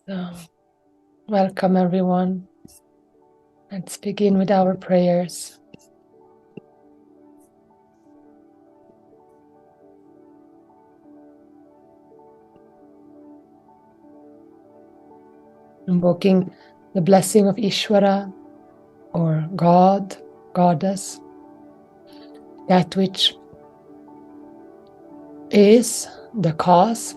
So, welcome everyone. Let's begin with our prayers. Invoking the blessing of Ishvara or God, Goddess, that which is the cause.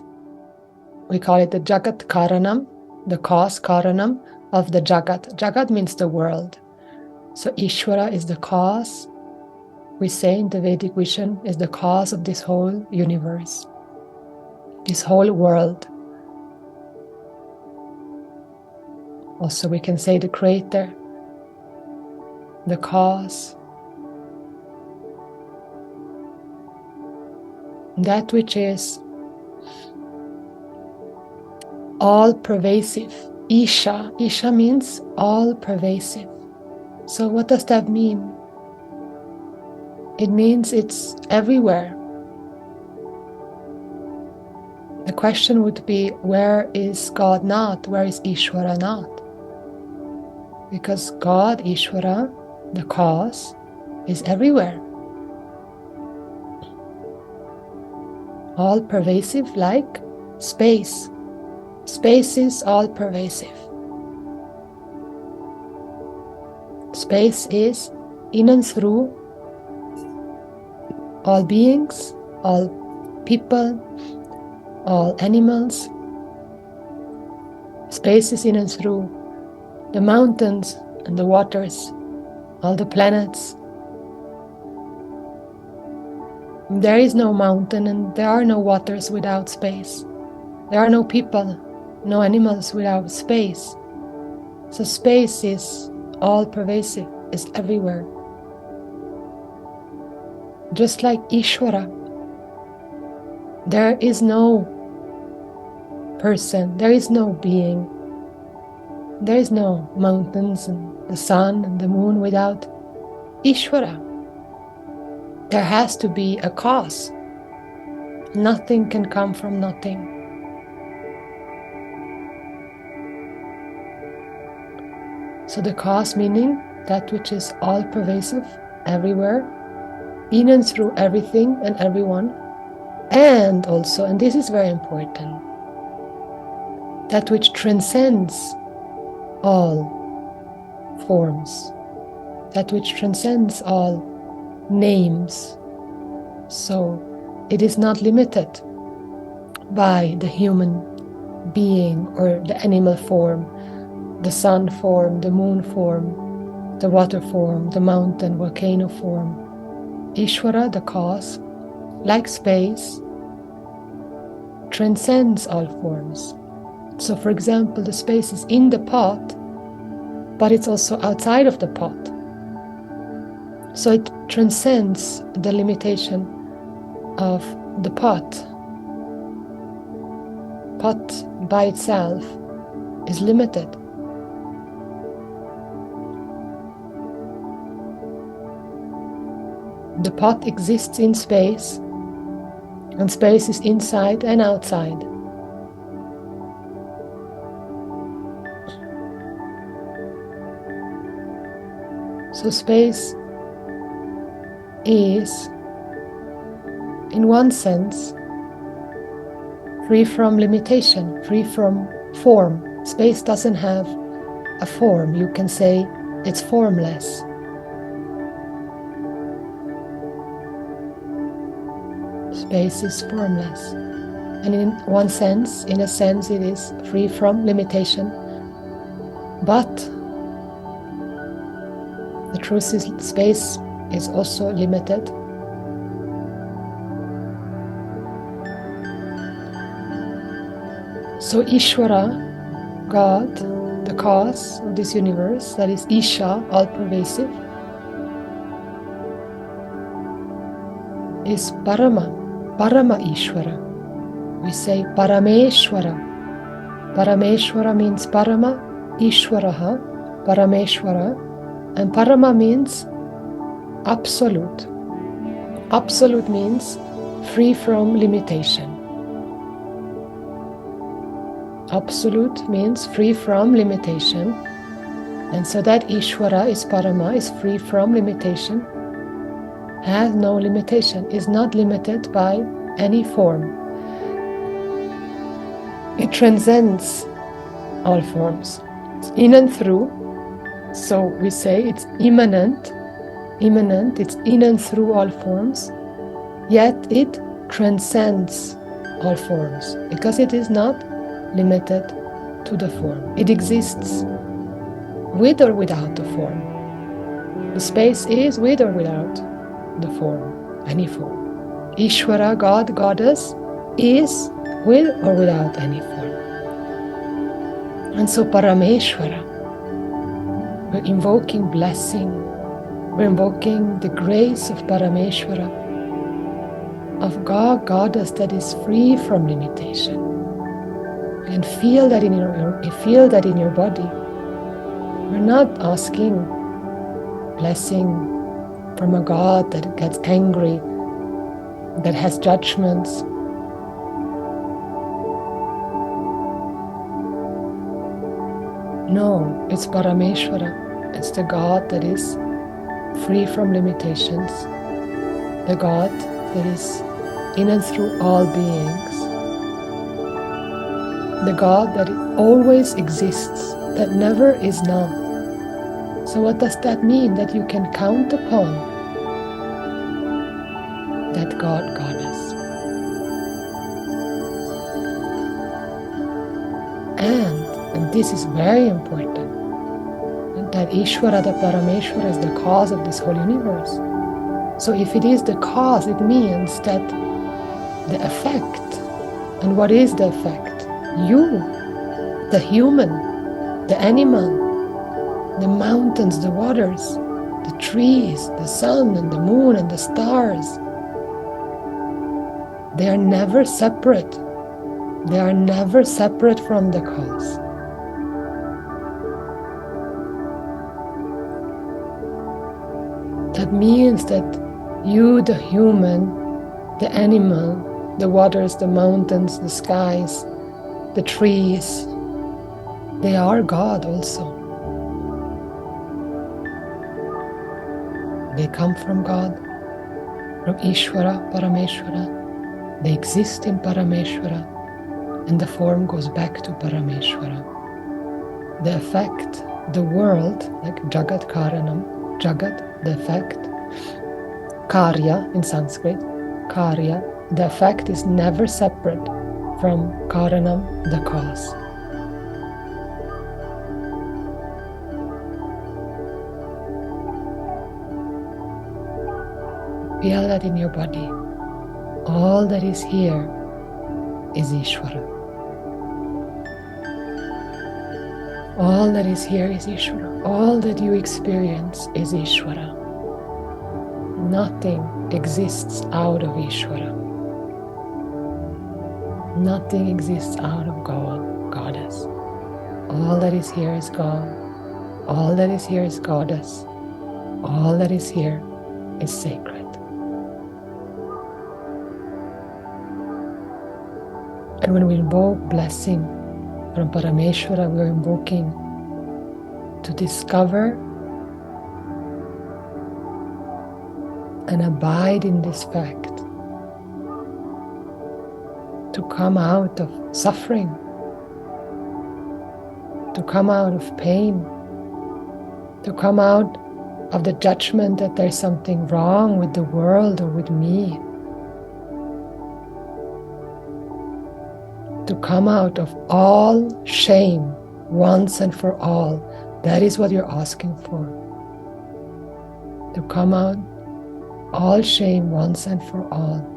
We call it the Jagat Karanam, the cause Karanam of the Jagat. Jagat means the world. So Ishvara is the cause. We say in the Vedic vision is the cause of this whole universe, this whole world. Also, we can say the creator, the cause, that which is all pervasive. Isha. Isha means all pervasive. So what does that mean? It means it's everywhere. The question would be, where is God not? Where is Ishvara not? Because God, Ishvara, the cause, is everywhere. All pervasive, like space. Space is all pervasive. Space is in and through all beings, all people, all animals. Space is in and through the mountains and the waters, all the planets. There is no mountain and there are no waters without space. There are no people, no animals without space. So space is all pervasive, is everywhere. Just like Ishvara, there is no person, there is no being, there is no mountains and the sun and the moon without Ishvara. There has to be a cause. Nothing can come from nothing. So the cause meaning that which is all pervasive, everywhere, in and through everything and everyone. And also, and this is very important, that which transcends all forms, that which transcends all names. So it is not limited by the human being or the animal form, the sun form, the moon form, the water form, the mountain, volcano form. Ishvara, the cause, like space, transcends all forms. So for example, the space is in the pot, but it's also outside of the pot. So it transcends the limitation of the pot. Pot by itself is limited. The pot exists in space, and space is inside and outside. So space is, in one sense, free from limitation, free from form. Space doesn't have a form. You can say it's formless. Space is formless. And in one sense, in a sense, it is free from limitation. But the truth is, space is also limited. So Ishvara, God, the cause of this universe, that is Isha, all-pervasive, is Parama, Parama Ishvara. We say Parameshvara. Parameshvara means Parama, Ishvaraha, Parameshvara, and Parama means absolute. Absolute means free from limitation. absolute means free from limitation. And so that Ishvara is Parama, is free from limitation, has no limitation, is not limited by any form. It transcends all forms. It's in and through. So we say it's immanent, it's in and through all forms, yet it transcends all forms because it is not limited to the form. It exists with or without the form. The space is with or without the form, any form. Ishvara, God, Goddess, is with or without any form. And so Parameshvara, we're invoking blessing, we're invoking the grace of Parameshvara, of God, Goddess that is free from limitation. You can feel that in your body. We're not asking blessing from a God that gets angry, that has judgments. No, it's Parameshvara. It's the God that is free from limitations, the God that is in and through all beings, the God that always exists, that never is not. So what does that mean? That you can count upon that God, Goddess. And this is very important, that Ishvara, the Parameshvara, is the cause of this whole universe. So if it is the cause, it means that the effect, and what is the effect? You, the human, the animal, the mountains, the waters, the trees, the sun and the moon and the stars, they are never separate. They are never separate from the cause. That means that you, the human, the animal, the waters, the mountains, the skies, the trees, they are God also. They come from God, from Ishvara, Parameshvara. They exist in Parameshvara, and the form goes back to Parameshvara. The effect, the world, like Jagat Karanam, Jagat, the effect, Karya in Sanskrit, Karya, the effect is never separate from Karanam, the cause. Feel that in your body. All that is here is Ishvara. All that is here is Ishvara. All that you experience is Ishvara. Nothing exists out of Ishvara. Nothing exists out of God, Goddess. All that is here is God. All that is here is Goddess. All that is here is sacred. And when we invoke blessing from Parameshvara, we are invoking to discover and abide in this fact, to come out of suffering, to come out of pain, to come out of the judgment that there's something wrong with the world or with me, to come out of all shame once and for all. That is what you're asking for. To come out all shame once and for all.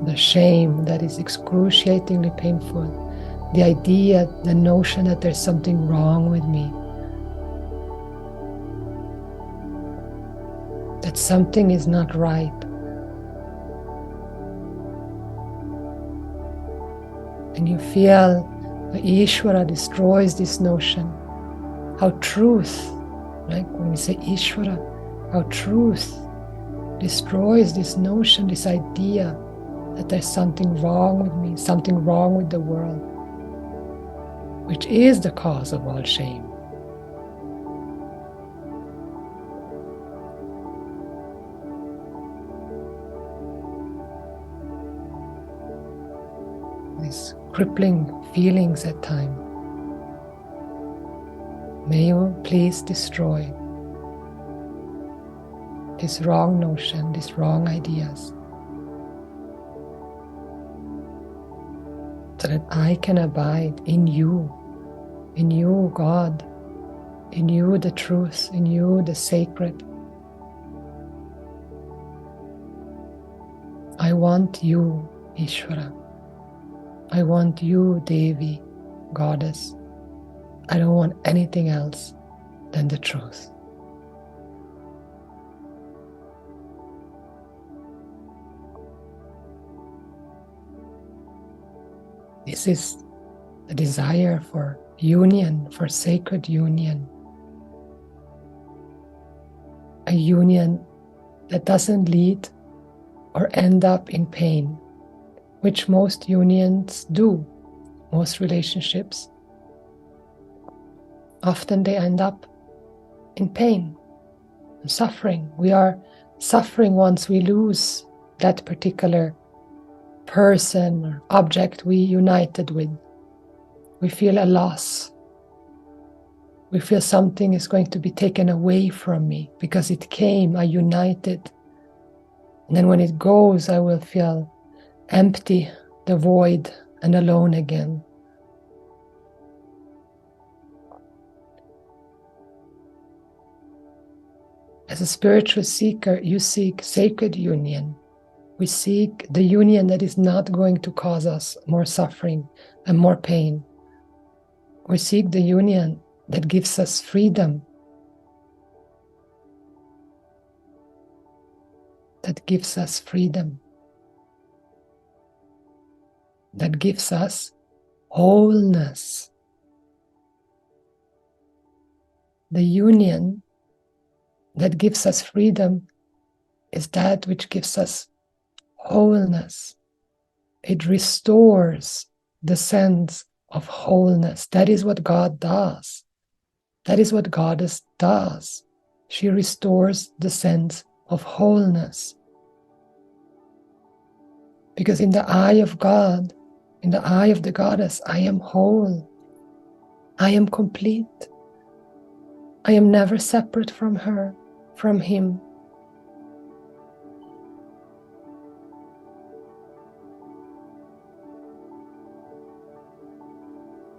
The shame that is excruciatingly painful, the idea, the notion that there's something wrong with me, that something is not right. And you feel that Ishvara destroys this notion, how truth, like when we say Ishvara, how truth destroys this notion, this idea that there's something wrong with me, something wrong with the world, which is the cause of all shame. These crippling feelings at times. May you please destroy this wrong notion, these wrong ideas, so that I can abide in you, God, in you, the truth, in you, the sacred. I want you, Ishvara. I want you, Devi, Goddess. I don't want anything else than the truth. This is the desire for union, for sacred union. A union that doesn't lead or end up in pain, which most unions do, most relationships. Often they end up in pain and suffering. We are suffering once we lose that particular person or object we united with. We feel a loss. We feel something is going to be taken away from me because it came, I united. And then when it goes, I will feel empty, the void, and alone again. As a spiritual seeker, you seek sacred union. We seek the union that is not going to cause us more suffering and more pain. We seek the union that gives us freedom, that gives us freedom, that gives us wholeness. The union that gives us freedom is that which gives us wholeness. It restores the sense of wholeness. That is what God does. That is what Goddess does. She restores the sense of wholeness. Because in the eye of God, in the eye of the Goddess, I am whole. I am complete. I am never separate from her, from him.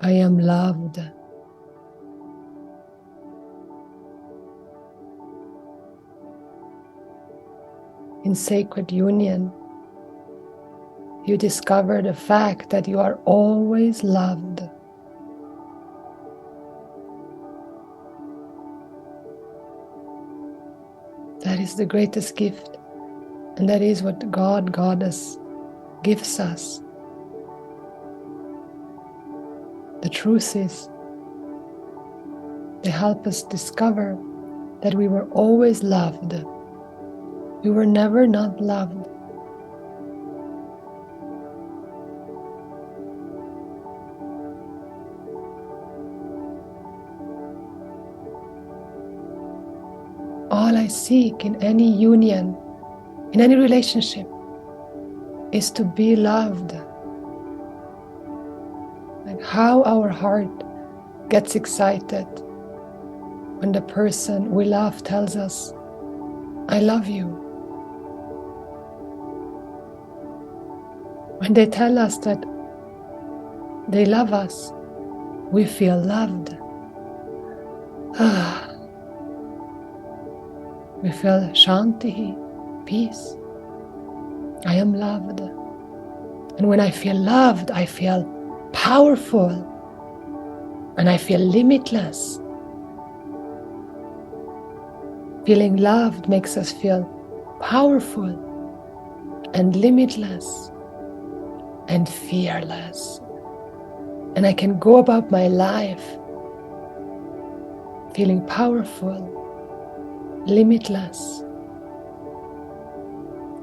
I am loved. In sacred union, you discover the fact that you are always loved. That is the greatest gift, and that is what God, Goddess, gives us. The truth is, they help us discover that we were always loved. We were never not loved. All I seek in any union, in any relationship, is to be loved. Like how our heart gets excited when the person we love tells us, I love you. When they tell us that they love us, we feel loved. We feel shanti, peace. I am loved. And when I feel loved, I feel powerful. And I feel limitless. Feeling loved makes us feel powerful and limitless and fearless. And I can go about my life feeling powerful, limitless,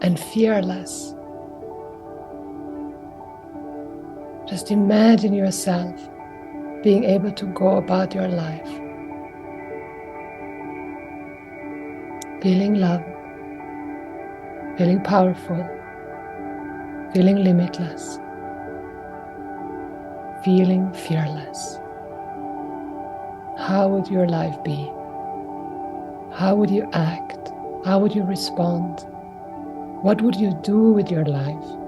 and fearless. Just imagine yourself being able to go about your life, feeling loved, feeling powerful, feeling limitless, feeling fearless. How would your life be? How would you act? How would you respond? What would you do with your life?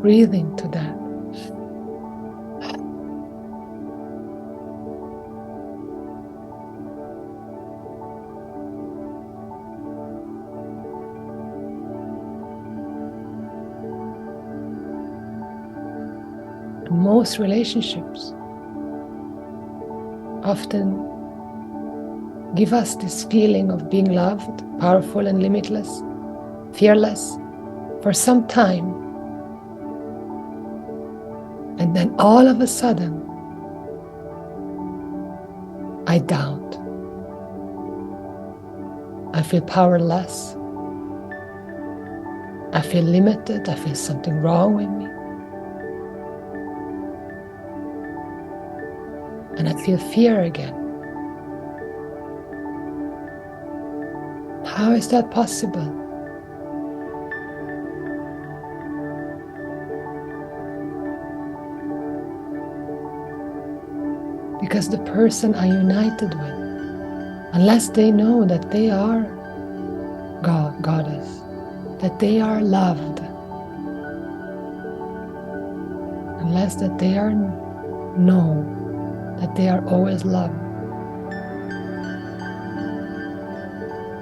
Breathe into that. Most relationships often give us this feeling of being loved, powerful and limitless, fearless for some time. And then all of a sudden, I doubt. I feel powerless. I feel limited. I feel something wrong with me. And I feel fear again. How is that possible? Because the person I'm united with, unless they know that they are God, Goddess, that they are loved, unless that they are know that they are always loved,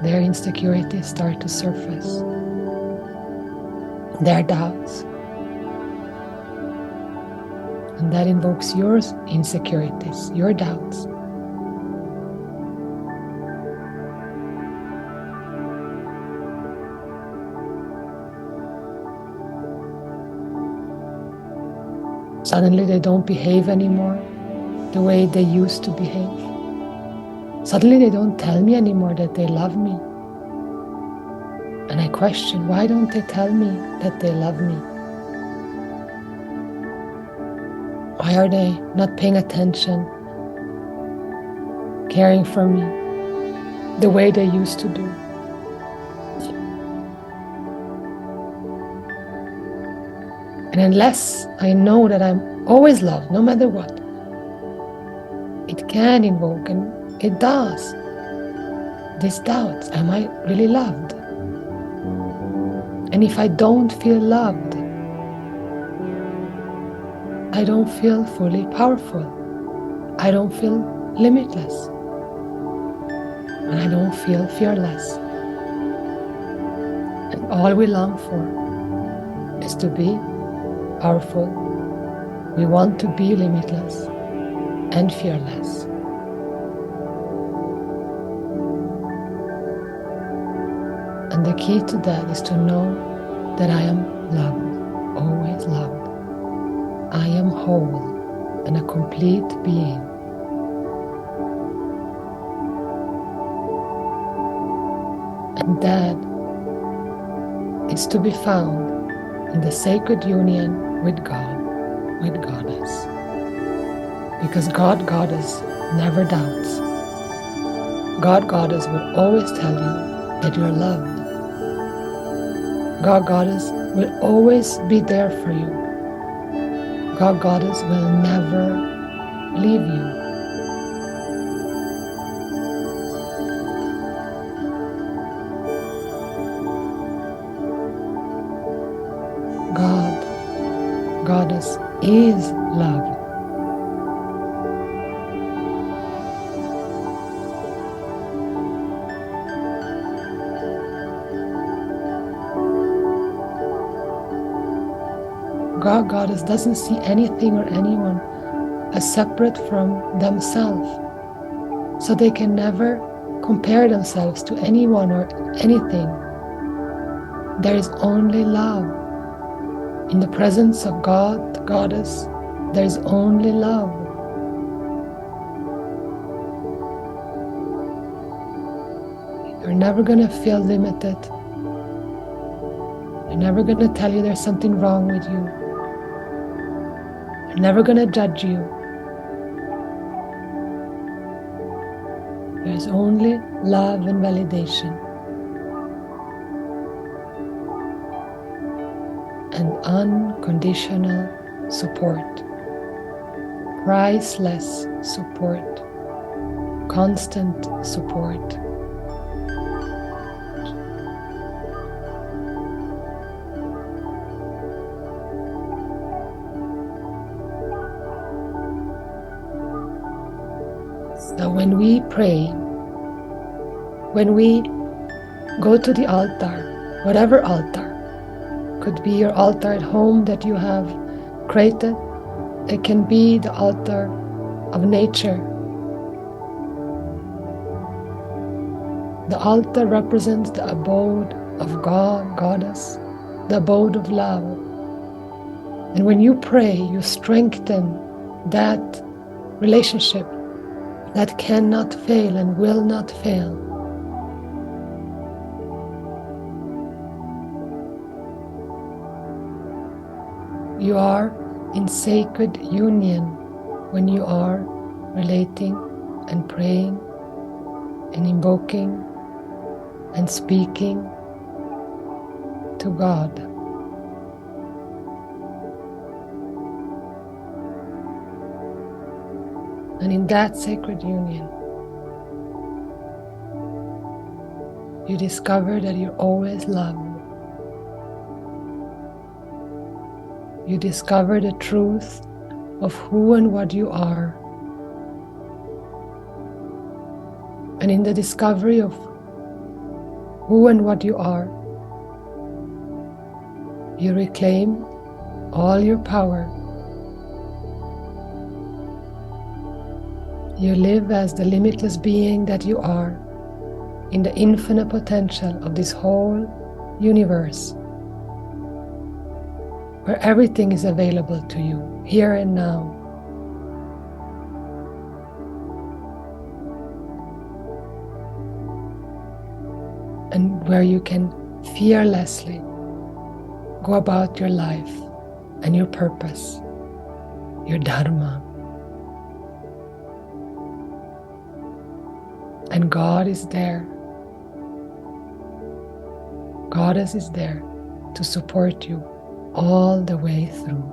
their insecurities start to surface, their doubts. And that invokes your insecurities, your doubts. Suddenly they don't behave anymore the way they used to behave. Suddenly they don't tell me anymore that they love me. And I question, why don't they tell me that they love me? Why are they not paying attention, caring for me the way they used to do? And unless I know that I'm always loved, no matter what, it can invoke, and it does, these doubts. Am I really loved? And if I don't feel loved, I don't feel fully powerful. I don't feel limitless. And I don't feel fearless. And all we long for is to be powerful. We want to be limitless and fearless. And the key to that is to know that I am loved, always loved. I am whole and a complete being. And that is to be found in the sacred union with God, with Goddess. Because God, Goddess never doubts. God, Goddess will always tell you that you are loved. God, Goddess will always be there for you. God, Goddess will never leave you. God, Goddess is love. God, Goddess doesn't see anything or anyone as separate from themselves. So they can never compare themselves to anyone or anything. There is only love. In the presence of God, Goddess, there is only love. You're never going to feel limited. You're never going to tell you there's something wrong with you. You're never going to judge you. There is only love and validation. And unconditional support. Priceless support. Constant support. So when we pray, when we go to the altar, whatever altar, could be your altar at home that you have created, it can be the altar of nature. The altar represents the abode of God, Goddess, the abode of love. And when you pray, you strengthen that relationship that cannot fail and will not fail. You are in sacred union when you are relating and praying and invoking and speaking to God. And in that sacred union, you discover that you're always loved. You discover the truth of who and what you are. And in the discovery of who and what you are, you reclaim all your power. You live as the limitless being that you are in the infinite potential of this whole universe, where everything is available to you, here and now. And where you can fearlessly go about your life and your purpose, your dharma. And God is there. Goddess is there to support you all the way through.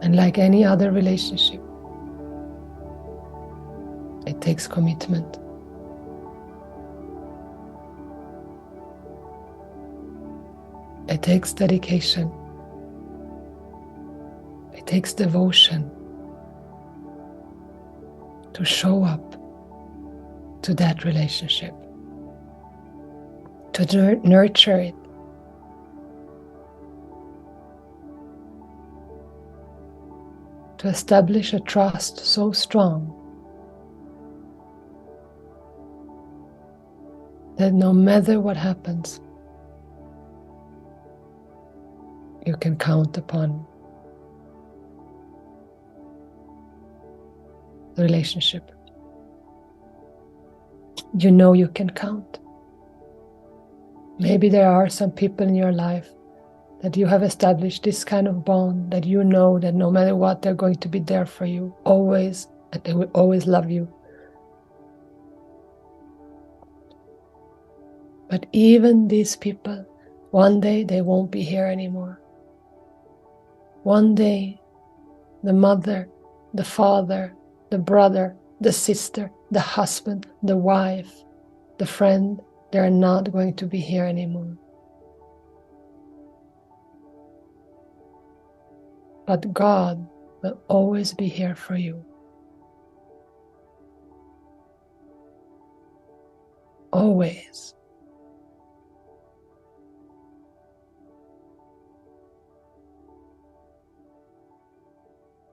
And like any other relationship, it takes commitment. It takes dedication. It takes devotion to show up to that relationship, to nurture it, to establish a trust so strong that no matter what happens, you can count upon the relationship. You know you can count. Maybe there are some people in your life that you have established this kind of bond that you know that no matter what, they're going to be there for you always, and they will always love you. But even these people, one day they won't be here anymore. One day, the mother, the father, the brother, the sister, the husband, the wife, the friend, they're not going to be here anymore. But God will always be here for you. Always.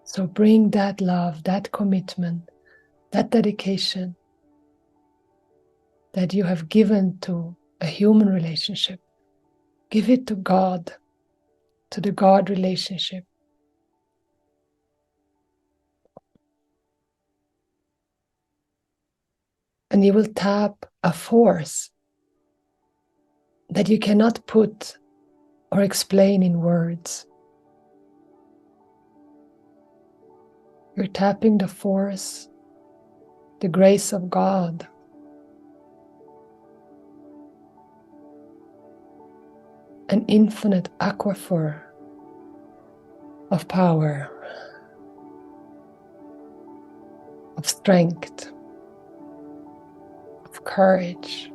So bring that love, that commitment, that dedication that you have given to a human relationship. Give it to God, to the God relationship. And you will tap a force that you cannot put or explain in words. You're tapping the force, the grace of God. An infinite aquifer of power, of strength, of courage,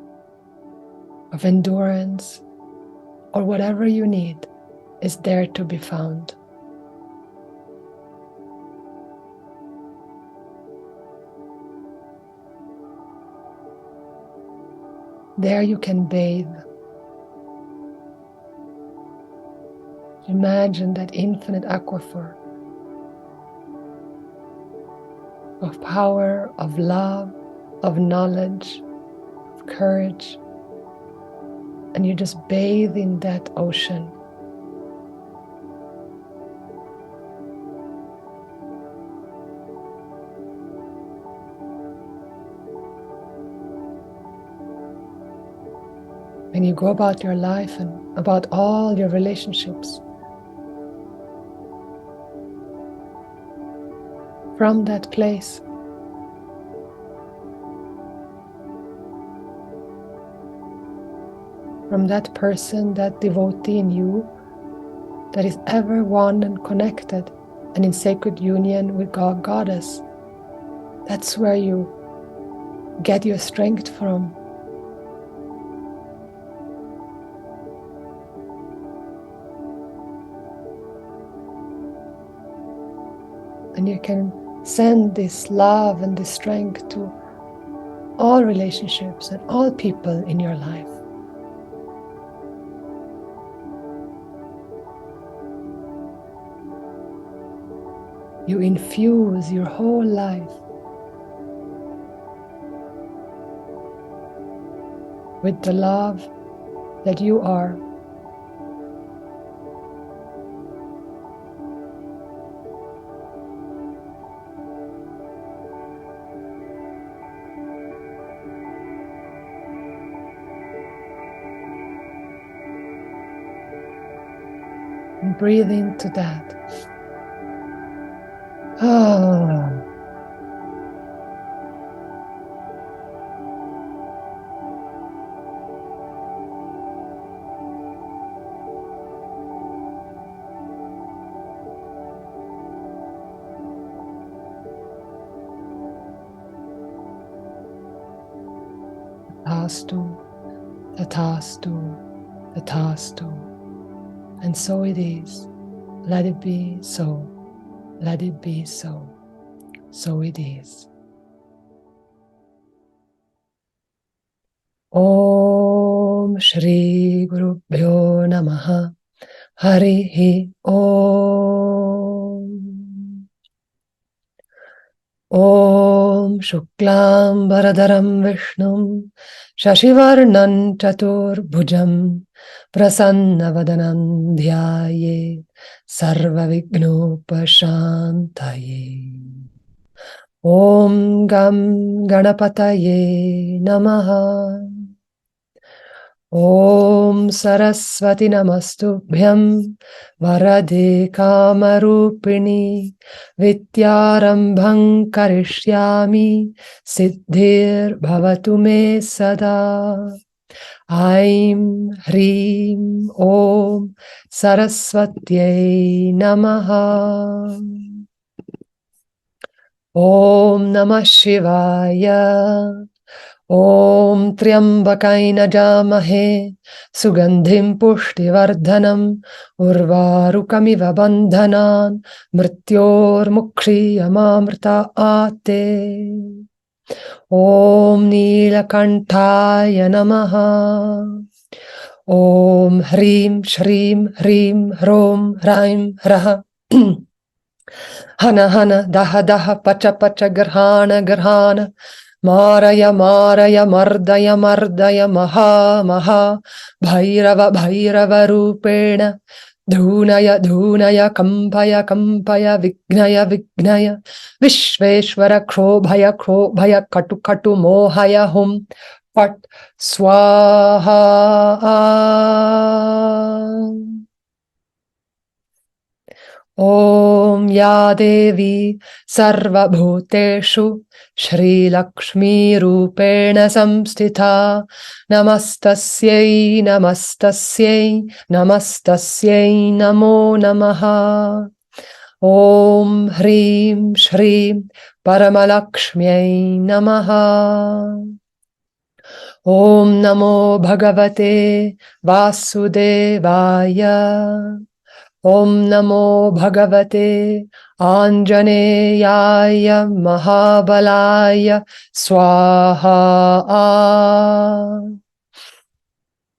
of endurance, or whatever you need is there to be found. There you can bathe. Imagine that infinite aquifer of power, of love, of knowledge, of courage, and you just bathe in that ocean. And you go about your life and about all your relationships from that place. From that person, that devotee in you that is ever one and connected and in sacred union with God, Goddess. That's where you get your strength from. And you can send this love and this strength to all relationships and all people in your life. You infuse your whole life with the love that you are. And breathe into that. Tathastu, tathastu, tathastu. And so it is. Let it be so. Let it be so. So it is. Om Shri Guru Bhyo Namaha. Harihi Om. Om Shuklam Bharadaram Vishnum Shashivarnan Chatur Bhujam Prasanna Dhyaye Sarva Vignopashantaye. Om Gam Ganapataye Namaha. Om Saraswati Namastubhyam Varade Kamarupini Vidyarambham Karishyami Siddhir Bhavatu Me Sada. Aim Hrim Om Saraswatyai Namaha. Om Namah Shivaya. Om Triambakaina Jamahe Sugandhim Pushtivardhanam Urvarukamiva Bandhanan Mrityor Mukshiyamamrta Ate. Om Nilakantaya Namaha. Om Hrim Shrim Hrim Hrom Raim Raha. Hana hana daha daha pacha pacha grhana grhana Maraya Maraya Mardaya Mardaya Maha Maha Bhairava Bhairava Rupena Dhunaya Dhunaya Kampaya Kampaya Vignaya Vignaya Vishveshwara Kshobhaya Kshobhaya Katu Katu Mohaya Hum Pat Swaha. Om Ya Devi Sarvabhuteshu Shri Lakshmi Rupena Samstitha Namastasyai Namastasyai Namastasyai Namo Namaha. Om Hrim Shrim Paramalakshmyai Namaha. Om Namo Bhagavate Vasudevaya. Om Namo Bhagavate Anjaneyaya Mahabalaya Swaha.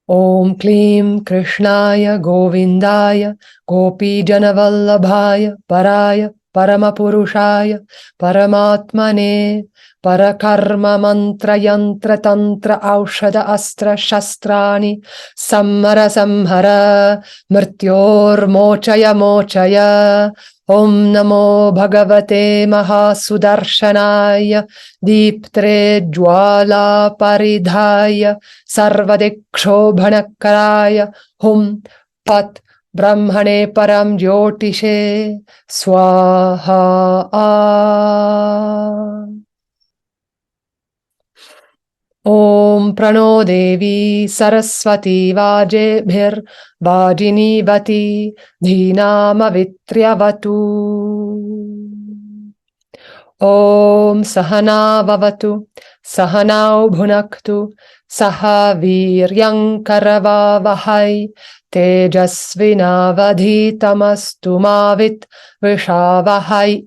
Om Klim Krishnaya Govindaya Gopi Janavallabhaya Paraya Paramapurushaya Paramatmane Parakarma Mantra Yantra Tantra Aushada Astra Shastrani Sammara Samhara Mrityor Mochaya Mochaya. Om Namo Bhagavate Mahasudarshanaya Deeptre Jwala Paridhaya Sarvadikshobhanakaraya Hum Pat Brahmane Param Jyotishe Swaha. Om Prano Devi Saraswati Vajebhir Vajinivati Dhinamavitriavatu. Om Sahana Vavatu Sahanau Bhunaktu Saha Viryankarava Vahai Tejasvinavadhitamastu Mavit Vishavahai.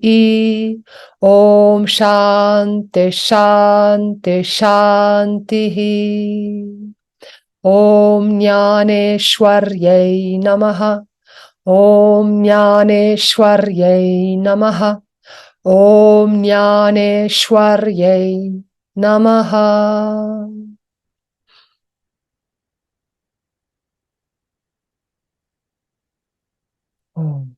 Om Shanti Shanti Shantihi. Om Jnaneshwaryai Namaha. Om Jnaneshwaryai Namaha. Om Jnaneshwaryai Namaha. Om.